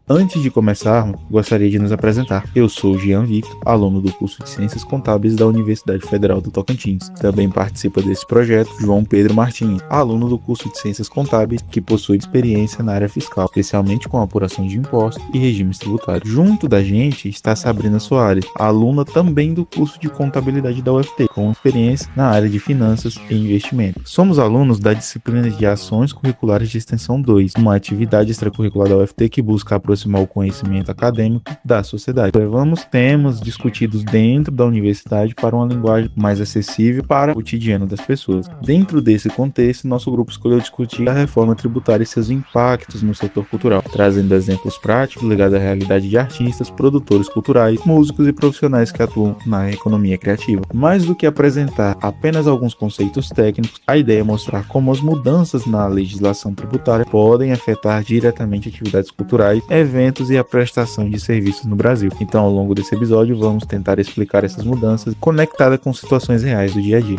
Antes de começarmos, gostaria de nos apresentar. Eu sou o Jean Victor, aluno do curso de Ciências Contábeis da Universidade Federal do Tocantins. Também participa desse projeto João Pedro Martins, aluno do curso de Ciências Contábeis, que possui experiência na área fiscal, especialmente com apuração de impostos e regimes tributários. Junto da gente está Sabrina Soares, aluna também do curso de Contabilidade da UFT, com experiência na área de Finanças e Investimentos. Somos alunos da disciplina de Ações Curriculares de Extensão 2, uma atividade extracurricular da UFT que busca aproximar o conhecimento acadêmico da sociedade. Levamos temas discutidos dentro da universidade para uma linguagem mais acessível para o cotidiano das pessoas. Dentro desse contexto, nosso grupo escolheu discutir a reforma tributária e seus impactos no setor cultural, trazendo exemplos práticos ligados à realidade de artistas, produtores culturais, músicos e profissionais que atuam na economia criativa. Mais do que apresentar apenas alguns conceitos técnicos, a ideia é mostrar como as mudanças na legislação tributária podem afetar diretamente atividades culturais, eventos e a prestação de serviços no Brasil. Então, ao longo desse episódio, vamos tentar explicar essas mudanças conectadas com situações reais do dia a dia.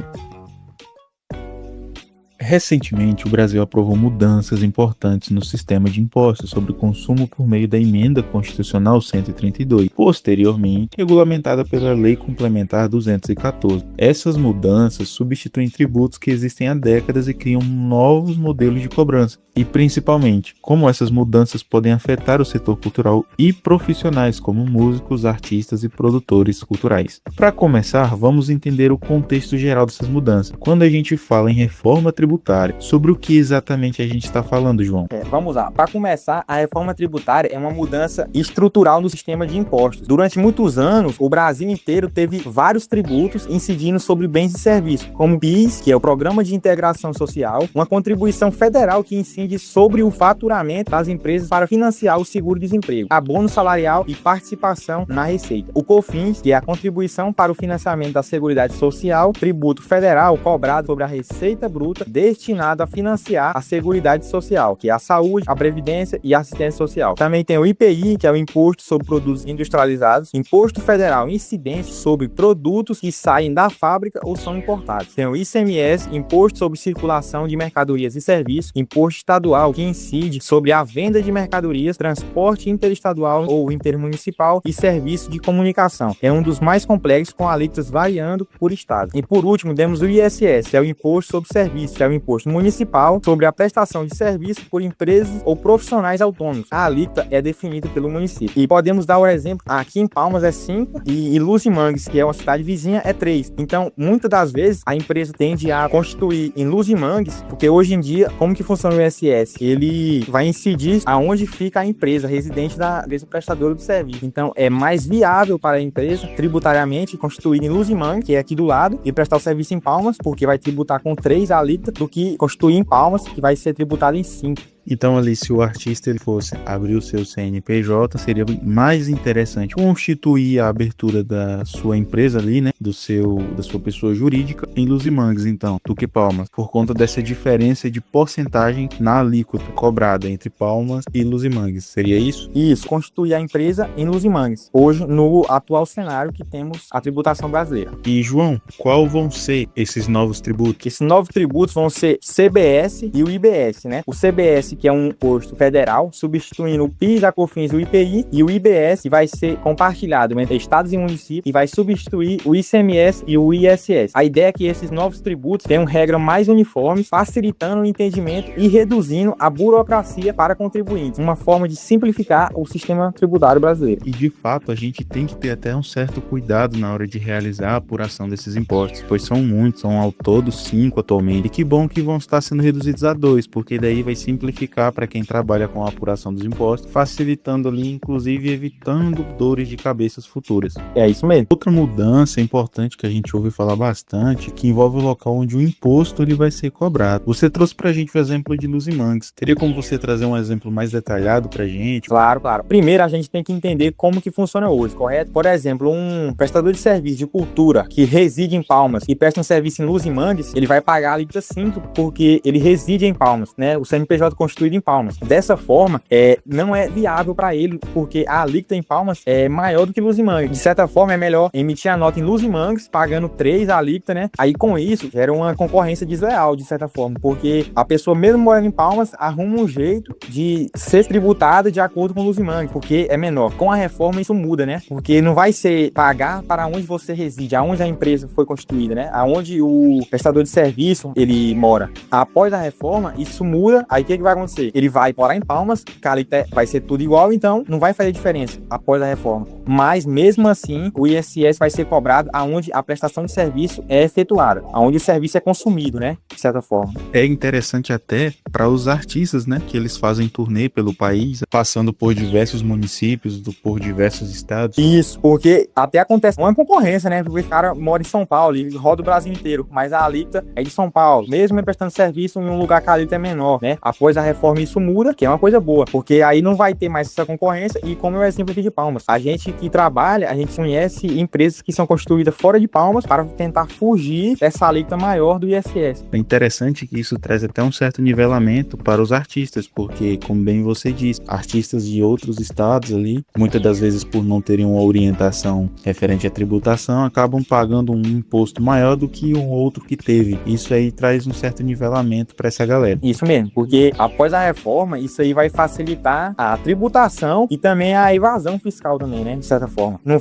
Recentemente, o Brasil aprovou mudanças importantes no sistema de impostos sobre o consumo por meio da Emenda Constitucional 132, posteriormente regulamentada pela Lei Complementar 214. Essas mudanças substituem tributos que existem há décadas e criam novos modelos de cobrança. E, principalmente, como essas mudanças podem afetar o setor cultural e profissionais como músicos, artistas e produtores culturais. Para começar, vamos entender o contexto geral dessas mudanças. Quando a gente fala em reforma tributária, sobre o que exatamente a gente está falando, João? Vamos lá. Para começar, a reforma tributária é uma mudança estrutural no sistema de impostos. Durante muitos anos, o Brasil inteiro teve vários tributos incidindo sobre bens e serviços, como o PIS, que é o Programa de Integração Social, uma contribuição federal que incide sobre o faturamento das empresas para financiar o seguro-desemprego, abono salarial e participação na receita. O COFINS, que é a contribuição para o financiamento da Seguridade Social, tributo federal cobrado sobre a receita bruta destinado a financiar a Seguridade Social, que é a saúde, a previdência e a assistência social. Também tem o IPI, que é o Imposto sobre Produtos Industrializados, Imposto Federal incidente sobre produtos que saem da fábrica ou são importados. Tem o ICMS, Imposto sobre Circulação de Mercadorias e Serviços, Imposto Estadual, que incide sobre a venda de mercadorias, transporte interestadual ou intermunicipal e serviço de comunicação. É um dos mais complexos, com alíquotas variando por estado. E por último, temos o ISS, que é o Imposto sobre Serviços, que é o Imposto Municipal sobre a prestação de serviço por empresas ou profissionais autônomos. A alíquota é definida pelo município. E podemos dar o exemplo, aqui em Palmas é 5 e Luzimangues, que é uma cidade vizinha, é 3. Então, muitas das vezes, a empresa tende a constituir em Luzimangues, porque hoje em dia, como que funciona o ISS? Ele vai incidir aonde fica a empresa residente desse prestador do serviço. Então, é mais viável para a empresa, tributariamente, constituir em Luzimangues, que é aqui do lado, e prestar o serviço em Palmas, porque vai tributar com 3 alíquotas, do que constituir em Palmas, que vai ser tributado em 5. Então, ali, se o artista ele fosse abrir o seu CNPJ, seria mais interessante constituir a abertura da sua empresa ali, né, da sua pessoa jurídica em Luzimangues, então, do que Palmas, por conta dessa diferença de porcentagem na alíquota cobrada entre Palmas e Luzimangues. Seria isso? Isso, constituir a empresa em Luzimangues, hoje no atual cenário que temos a tributação brasileira. E, João, qual vão ser esses novos tributos? Esses novos tributos vão ser CBS e o IBS, né? O CBS, que é um imposto federal, substituindo o PIS, a COFINS e o IPI, e o IBS, que vai ser compartilhado entre estados e municípios, e vai substituir o ICMS e o ISS. A ideia é que esses novos tributos tenham regras mais uniformes, facilitando o entendimento e reduzindo a burocracia para contribuintes, uma forma de simplificar o sistema tributário brasileiro. E, de fato, a gente tem que ter até um certo cuidado na hora de realizar a apuração desses impostos, pois são muitos, são ao todo 5 atualmente, e que bom que vão estar sendo reduzidos a 2, porque daí vai simplificar para quem trabalha com a apuração dos impostos, facilitando ali, inclusive evitando dores de cabeças futuras. É isso mesmo. Outra mudança importante que a gente ouve falar bastante, que envolve o local onde o imposto ele vai ser cobrado. Você trouxe pra gente o exemplo de Luzimangues. Teria como você trazer um exemplo mais detalhado pra gente? Claro. Primeiro, a gente tem que entender como que funciona hoje, correto? Por exemplo, um prestador de serviço de cultura que reside em Palmas e presta um serviço em Luzimangues, ele vai pagar a alíquota 5 porque ele reside em Palmas, né? O CNPJ constituído em Palmas. Dessa forma, não é viável para ele, porque a alíquota em Palmas é maior do que Luz e Mangue. De certa forma, é melhor emitir a nota em Luz e Mangues, pagando 3 a alíquota, né? Aí, com isso, gera uma concorrência desleal, de certa forma, porque a pessoa, mesmo morando em Palmas, arruma um jeito de ser tributada de acordo com Luz e Mangue, porque é menor. Com a reforma, isso muda, né? Porque não vai ser pagar para onde você reside, aonde a empresa foi constituída, né? Aonde o prestador de serviço, ele mora. Após a reforma, isso muda. Aí, o que vai acontecer? Ele vai morar em Palmas, que a alíquota vai ser tudo igual, então não vai fazer diferença após a reforma. Mas, mesmo assim, o ISS vai ser cobrado aonde a prestação de serviço é efetuada, aonde o serviço é consumido, né? De certa forma. É interessante até para os artistas, né? Que eles fazem turnê pelo país, passando por diversos municípios, por diversos estados. Isso, porque até acontece uma concorrência, né? Porque o cara mora em São Paulo e roda o Brasil inteiro, mas a alíquota é de São Paulo, mesmo ele prestando serviço em um lugar que a alíquota é menor, né? Após a reforma isso muda, que é uma coisa boa, porque aí não vai ter mais essa concorrência. E como é o exemplo aqui de Palmas, a gente que trabalha, a gente conhece empresas que são constituídas fora de Palmas para tentar fugir dessa alíquota maior do ISS. É interessante que isso traz até um certo nivelamento para os artistas, porque, como bem você disse, artistas de outros estados ali, muitas das vezes por não terem uma orientação referente à tributação, acabam pagando um imposto maior do que um outro que teve. Isso aí traz um certo nivelamento para essa galera. Isso mesmo, porque após a reforma, isso aí vai facilitar a tributação e também a evasão fiscal também, né? De certa forma. Não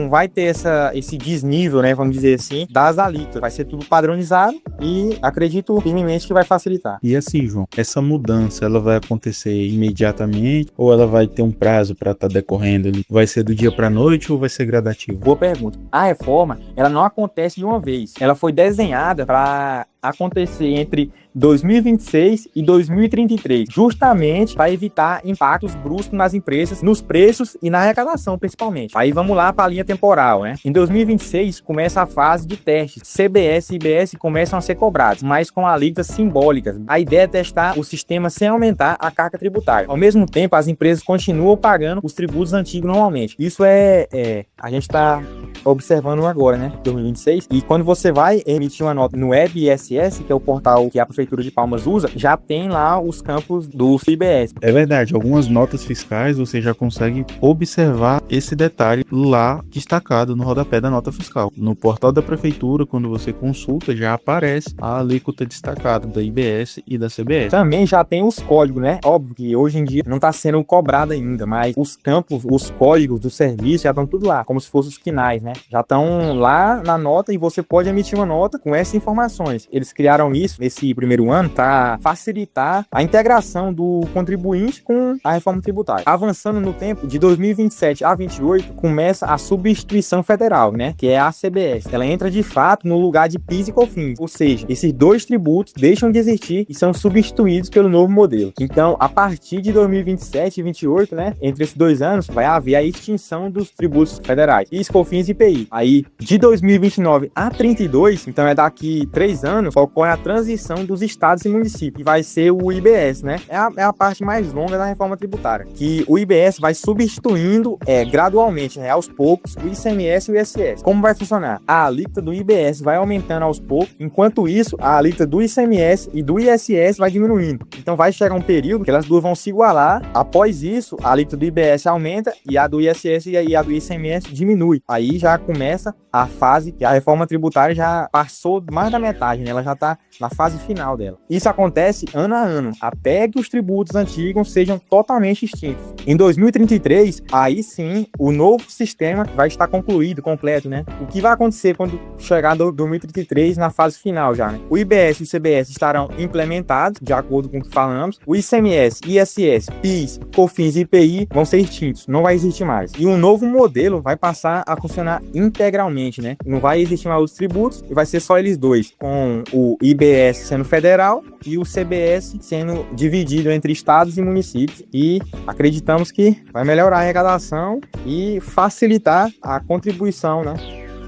vai ter esse desnível, né? Vamos dizer assim, das alíquotas. Vai ser tudo padronizado e acredito firmemente que vai facilitar. E assim, João, essa mudança, ela vai acontecer imediatamente ou ela vai ter um prazo para estar decorrendo ali? Vai ser do dia para noite ou vai ser gradativo? Boa pergunta. A reforma, ela não acontece de uma vez. Ela foi desenhada para acontecer entre 2026 e 2033, justamente para evitar impactos bruscos nas empresas, nos preços e na arrecadação, principalmente. Aí vamos lá para a linha temporal, né? Em 2026 começa a fase de testes. CBS e IBS começam a ser cobrados, mas com alíquotas simbólicas. A ideia é testar o sistema sem aumentar a carga tributária. Ao mesmo tempo, as empresas continuam pagando os tributos antigos normalmente. Isso a gente está observando agora, né? 2026. E quando você vai emitir uma nota no Web ISS, que é o portal que a Prefeitura de Palmas usa, já tem lá os campos do IBS. É verdade, algumas notas fiscais você já consegue observar esse detalhe lá destacado no rodapé da nota fiscal. No portal da Prefeitura, quando você consulta, já aparece a alíquota destacada da IBS e da CBS. Também já tem os códigos, né? Óbvio que hoje em dia não está sendo cobrado ainda, mas os campos, os códigos do serviço já estão tudo lá, como se fossem os quinais, né? Já estão lá na nota e você pode emitir uma nota com essas informações. Eles criaram isso nesse primeiro ano para facilitar a integração do contribuinte com a reforma tributária. Avançando no tempo, de 2027 a 28, começa a substituição federal, né? Que é a CBS. Ela entra de fato no lugar de PIS e COFINS, ou seja, esses dois tributos deixam de existir e são substituídos pelo novo modelo. Então, a partir de 2027 e 28, né? Entre esses 2 anos, vai haver a extinção dos tributos federais, PIS, COFINS e IPI. Aí, de 2029 a 32, então é daqui 3 anos, ocorre a transição dos estados e municípios, que vai ser o IBS, né? É a parte mais longa da reforma tributária, que o IBS vai substituindo gradualmente, né, aos poucos, o ICMS e o ISS. Como vai funcionar? A alíquota do IBS vai aumentando aos poucos, enquanto isso, a alíquota do ICMS e do ISS vai diminuindo. Então vai chegar um período que elas duas vão se igualar. Após isso, a alíquota do IBS aumenta e a do ISS e a do ICMS diminui. Aí já começa a fase que a reforma tributária já passou mais da metade, né? Ela já está na fase final dela. Isso acontece ano a ano, até que os tributos antigos sejam totalmente extintos. Em 2033, aí sim, o novo sistema vai estar concluído, completo, né? O que vai acontecer quando chegar em 2033 na fase final já, né? O IBS e o CBS estarão implementados, de acordo com o que falamos. O ICMS, ISS, PIS, COFINS e IPI vão ser extintos, não vai existir mais. E um novo modelo vai passar a funcionar integralmente, né? Não vai existir mais os tributos e vai ser só eles dois, com o IBS sendo federal e o CBS sendo dividido entre estados e municípios, e acreditamos que vai melhorar a arrecadação e facilitar a contribuição, né,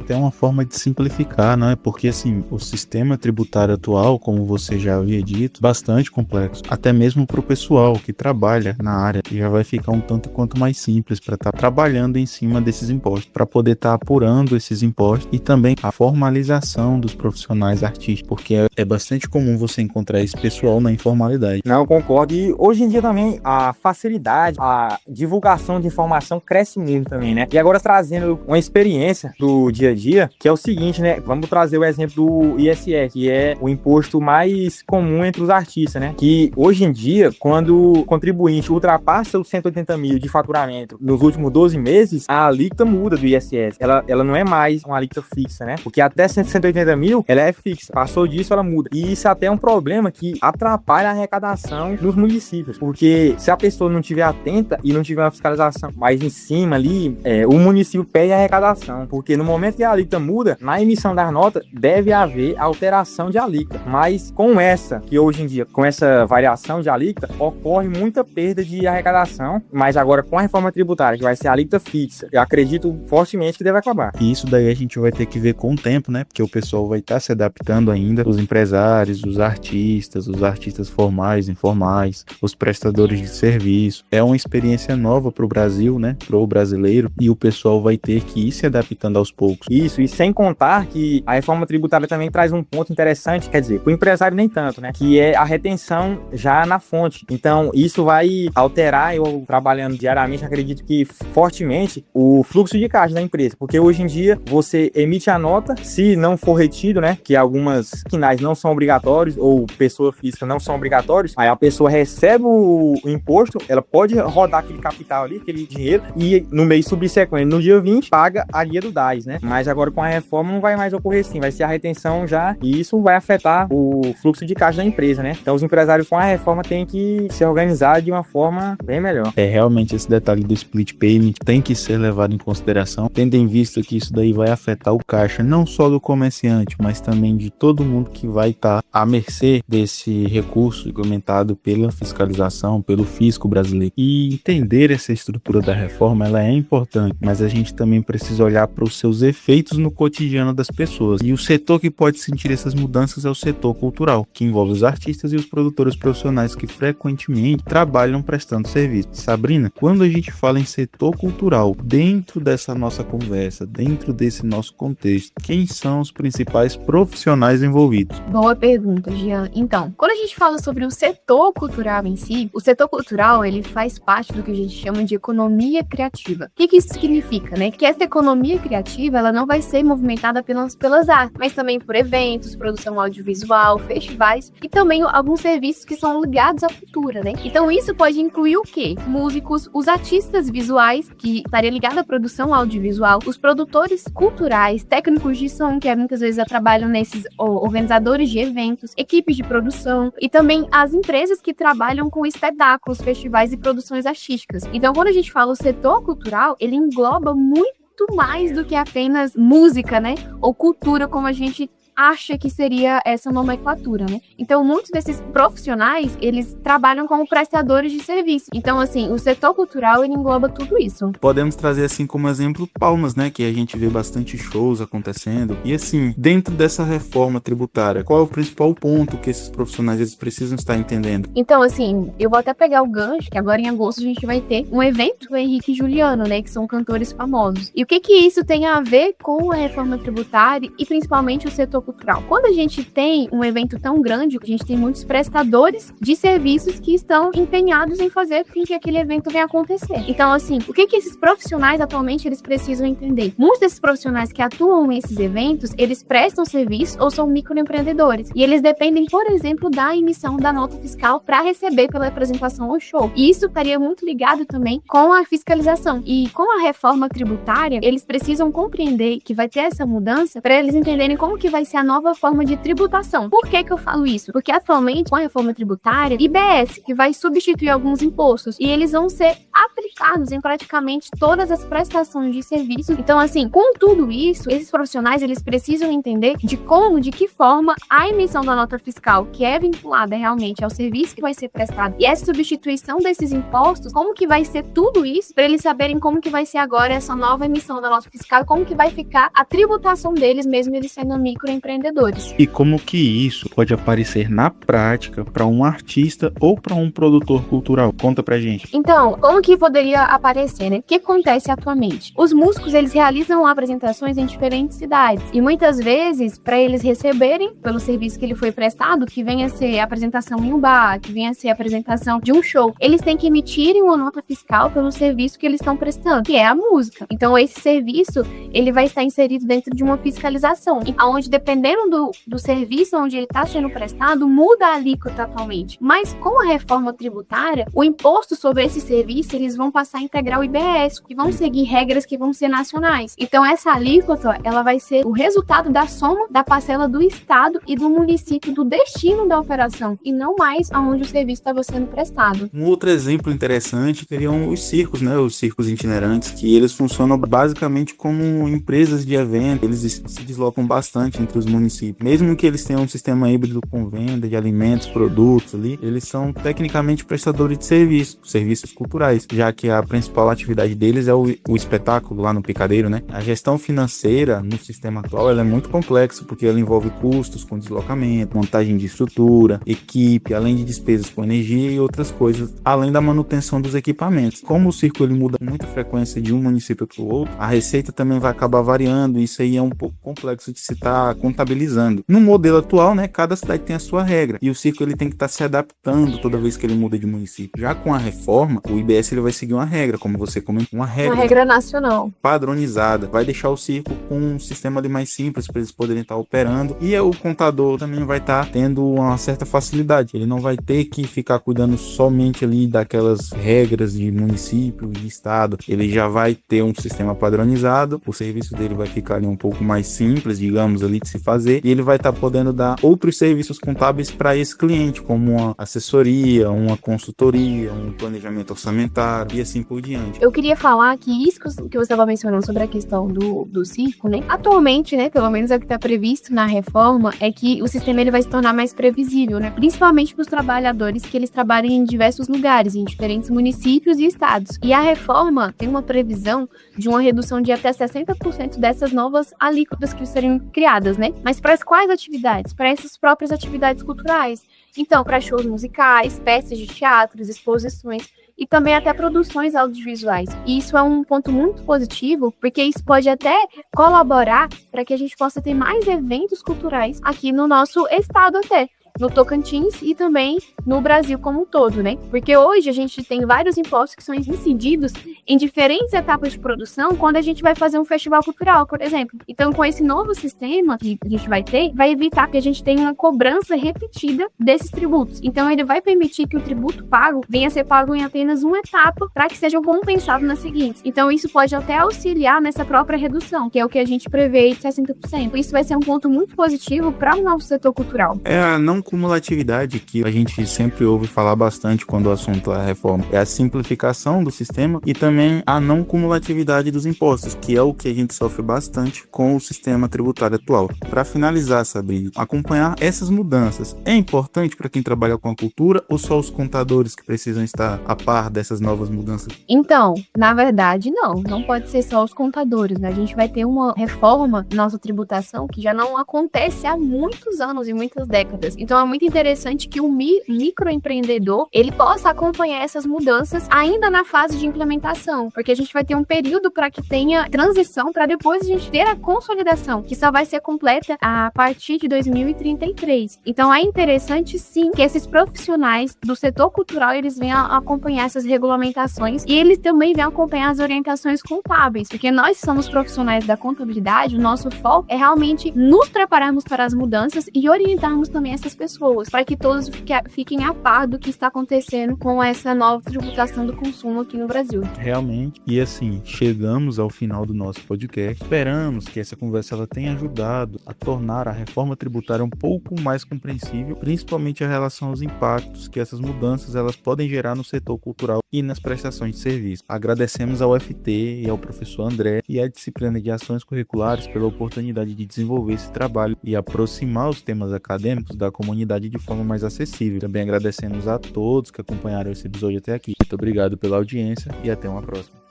até uma forma de simplificar, né? Porque assim, o sistema tributário atual, como você já havia dito, bastante complexo. Até mesmo para o pessoal que trabalha na área, já vai ficar um tanto quanto mais simples para estar trabalhando em cima desses impostos, para poder estar apurando esses impostos e também a formalização dos profissionais artísticos, porque é bastante comum você encontrar esse pessoal na informalidade. Não, concordo. E hoje em dia também a facilidade, a divulgação de informação cresce muito também, né? E agora trazendo uma experiência do dia a dia, que é o seguinte, né? Vamos trazer o exemplo do ISS, que é o imposto mais comum entre os artistas, né? Que hoje em dia, quando o contribuinte ultrapassa os 180 mil de faturamento nos últimos 12 meses, a alíquota muda do ISS. Ela não é mais uma alíquota fixa, né? Porque até 180 mil, ela é fixa. Passou disso, ela muda. E isso até é um problema que atrapalha a arrecadação dos municípios. Porque se a pessoa não estiver atenta e não tiver uma fiscalização mais em cima ali, o município perde a arrecadação. Porque no momento que a alíquota muda, na emissão das notas, deve haver alteração de alíquota. Mas com essa, que hoje em dia, com essa variação de alíquota, ocorre muita perda de arrecadação. Mas agora com a reforma tributária, que vai ser a alíquota fixa, eu acredito fortemente que deve acabar. E isso daí a gente vai ter que ver com o tempo, né? Porque o pessoal vai estar se adaptando ainda, os empresários, os artistas formais, informais, os prestadores de serviço. É uma experiência nova para o Brasil, né? Para o brasileiro, e o pessoal vai ter que ir se adaptando aos poucos. Isso, e sem contar que a reforma tributária também traz um ponto interessante, quer dizer, para o empresário nem tanto, né? Que é a retenção já na fonte. Então, isso vai alterar, eu trabalhando diariamente, acredito que fortemente, o fluxo de caixa da empresa, porque hoje em dia você emite a nota, se não for retido, né? Que algumas quinais não são obrigatórios, ou pessoa física não são obrigatórios, aí a pessoa recebe o imposto, ela pode rodar aquele capital ali, aquele dinheiro, e no mês subsequente, no dia 20, paga a guia do DAS, né? Mas agora com a reforma não vai mais ocorrer assim, vai ser a retenção já, e isso vai afetar o fluxo de caixa da empresa, né? Então os empresários com a reforma têm que se organizar de uma forma bem melhor. Realmente esse detalhe do split payment tem que ser levado em consideração, tendo em vista que isso daí vai afetar o caixa, não só do comerciante, mas também de todo mundo que vai estar à mercê desse recurso implementado pela fiscalização, pelo fisco brasileiro. E entender essa estrutura da reforma, ela é importante, mas a gente também precisa olhar para os seus efeitos no cotidiano das pessoas. E o setor que pode sentir essas mudanças é o setor cultural, que envolve os artistas e os produtores profissionais que frequentemente trabalham prestando serviço. Sabrina, quando a gente fala em setor cultural, dentro dessa nossa conversa, dentro desse nosso contexto, quem são os principais profissionais envolvidos? Boa pergunta, Jean. Então, quando a gente fala sobre o setor cultural em si, o setor cultural, ele faz parte do que a gente chama de economia criativa. O que isso significa, né? Que essa economia criativa, ela não vai ser movimentada apenas pelas artes, mas também por eventos, produção audiovisual, festivais e também alguns serviços que são ligados à cultura, né? Então, isso pode incluir o quê? Músicos, os artistas visuais, que estaria ligado à produção audiovisual, os produtores culturais, técnicos de som, que muitas vezes trabalham nesses organizadores de eventos, equipes de produção e também as empresas que trabalham com espetáculos, festivais e produções artísticas. Então, quando a gente fala o setor cultural, ele engloba muito mais do que apenas música, né? Ou cultura, como a gente acha que seria essa nomenclatura, né? Então, muitos desses profissionais, eles trabalham como prestadores de serviço. Então, assim, o setor cultural, ele engloba tudo isso. Podemos trazer, assim, como exemplo, Palmas, né? Que a gente vê bastante shows acontecendo. E, assim, dentro dessa reforma tributária, qual é o principal ponto que esses profissionais, eles precisam estar entendendo? Então, assim, eu vou até pegar o gancho, que agora em agosto a gente vai ter um evento do Henrique e Juliano, né? Que são cantores famosos. E o que isso tem a ver com a reforma tributária e, principalmente, o setor cultural? Quando a gente tem um evento tão grande, a gente tem muitos prestadores de serviços que estão empenhados em fazer com que aquele evento venha acontecer. Então, assim, o que esses profissionais atualmente eles precisam entender? Muitos desses profissionais que atuam nesses eventos, eles prestam serviço ou são microempreendedores. E eles dependem, por exemplo, da emissão da nota fiscal para receber pela apresentação ao show. E isso estaria muito ligado também com a fiscalização. E com a reforma tributária, eles precisam compreender que vai ter essa mudança para eles entenderem como que vai ser ser a nova forma de tributação. Por que eu falo isso? Porque atualmente, com a reforma tributária, IBS, que vai substituir alguns impostos, e eles vão ser aplicados em praticamente todas as prestações de serviços. Então, assim, com tudo isso, esses profissionais, eles precisam entender de que forma a emissão da nota fiscal, que é vinculada realmente ao serviço que vai ser prestado, e essa substituição desses impostos, como que vai ser tudo isso, para eles saberem como que vai ser agora essa nova emissão da nota fiscal, como que vai ficar a tributação deles, mesmo eles sendo microempreendedores. E como que isso pode aparecer na prática para um artista ou para um produtor cultural? Conta pra gente. Então, como que poderia aparecer, né? O que acontece atualmente? Os músicos, eles realizam apresentações em diferentes cidades, e muitas vezes, para eles receberem pelo serviço que ele foi prestado, que venha a ser a apresentação em um bar, que venha a ser a apresentação de um show, eles têm que emitirem uma nota fiscal pelo serviço que eles estão prestando, que é a música. Então, esse serviço, ele vai estar inserido dentro de uma fiscalização, onde, dependendo do serviço onde ele está sendo prestado, muda a alíquota atualmente. Mas, com a reforma tributária, o imposto sobre esse serviço, eles vão passar a integrar o IBS, que vão seguir regras que vão ser nacionais. Então, essa alíquota, ela vai ser o resultado da soma da parcela do Estado e do município do destino da operação, e não mais aonde o serviço estava sendo prestado. Um outro exemplo interessante seriam os circos, né? Os circos itinerantes, que eles funcionam basicamente como empresas de evento. Eles se deslocam bastante entre os municípios. Mesmo que eles tenham um sistema híbrido com venda de alimentos, produtos ali, eles são tecnicamente prestadores de serviços culturais, já que a principal atividade deles é o espetáculo lá no picadeiro, né? A gestão financeira no sistema atual, ela é muito complexa, porque ela envolve custos com deslocamento, montagem de estrutura, equipe, além de despesas com energia e outras coisas, além da manutenção dos equipamentos. Como o circo ele muda com muita frequência de um município para o outro, a receita também vai acabar variando, e isso aí é um pouco complexo de se estar contabilizando. No modelo atual, né, cada cidade tem a sua regra, e o circo ele tem que estar se adaptando toda vez que ele muda de município. Já com a reforma, o IBS ele vai seguir uma regra, como você comentou, uma regra nacional, padronizada, vai deixar o circo com um sistema ali mais simples para eles poderem estar operando, e o contador também vai estar tendo uma certa facilidade, ele não vai ter que ficar cuidando somente ali daquelas regras de município, de estado, ele já vai ter um sistema padronizado, o serviço dele vai ficar ali um pouco mais simples, digamos, ali de se fazer, e ele vai estar podendo dar outros serviços contábeis para esse cliente, como uma assessoria, uma consultoria, um planejamento orçamentário e assim por diante. Eu queria falar que isso que você estava mencionando sobre a questão do circo, né? Atualmente, né, pelo menos é o que está previsto na reforma, é que o sistema ele vai se tornar mais previsível, né? Principalmente para os trabalhadores que eles trabalham em diversos lugares, em diferentes municípios e estados. E a reforma tem uma previsão de uma redução de até 60% dessas novas alíquotas que seriam criadas, né? Mas para as quais atividades? Para essas próprias atividades culturais. Então, para shows musicais, peças de teatros, exposições e também até produções audiovisuais. E isso é um ponto muito positivo, porque isso pode até colaborar para que a gente possa ter mais eventos culturais aqui no nosso estado até. No Tocantins e também no Brasil como um todo, né? Porque hoje a gente tem vários impostos que são incididos em diferentes etapas de produção quando a gente vai fazer um festival cultural, por exemplo. Então, com esse novo sistema que a gente vai ter, vai evitar que a gente tenha uma cobrança repetida desses tributos. Então, ele vai permitir que o tributo pago venha a ser pago em apenas uma etapa para que sejam compensados nas seguintes. Então, isso pode até auxiliar nessa própria redução, que é o que a gente prevê de 60%. Isso vai ser um ponto muito positivo para o nosso setor cultural. É a não cumulatividade que a gente sempre ouve falar bastante quando o assunto é a reforma. É a simplificação do sistema e também a não cumulatividade dos impostos, que é o que a gente sofre bastante com o sistema tributário atual. Para finalizar, Sabrina, acompanhar essas mudanças é importante para quem trabalha com a cultura ou só os contadores que precisam estar a par dessas novas mudanças? Então, na verdade, não pode ser só os contadores, né? A gente vai ter uma reforma na nossa tributação que já não acontece há muitos anos e muitas décadas. Então, é muito interessante que o microempreendedor, ele possa acompanhar essas mudanças ainda na fase de implementação, porque a gente vai ter um período para que tenha transição, para depois a gente ter a consolidação, que só vai ser completa a partir de 2033. Então, é interessante, sim, que esses profissionais do setor cultural, eles venham acompanhar essas regulamentações e eles também venham acompanhar as orientações contábeis, porque nós somos profissionais da contabilidade, o nosso foco é realmente nos prepararmos para as mudanças e orientarmos também essas pessoas pessoas, para que todos fiquem a par do que está acontecendo com essa nova tributação do consumo aqui no Brasil. Realmente, e assim, chegamos ao final do nosso podcast. Esperamos que essa conversa ela tenha ajudado a tornar a reforma tributária um pouco mais compreensível, principalmente em relação aos impactos que essas mudanças elas podem gerar no setor cultural e nas prestações de serviço. Agradecemos ao FT e ao professor André e à disciplina de ações curriculares pela oportunidade de desenvolver esse trabalho e aproximar os temas acadêmicos da comunidade de forma mais acessível. Também agradecemos a todos que acompanharam esse episódio até aqui. Muito obrigado pela audiência e até uma próxima.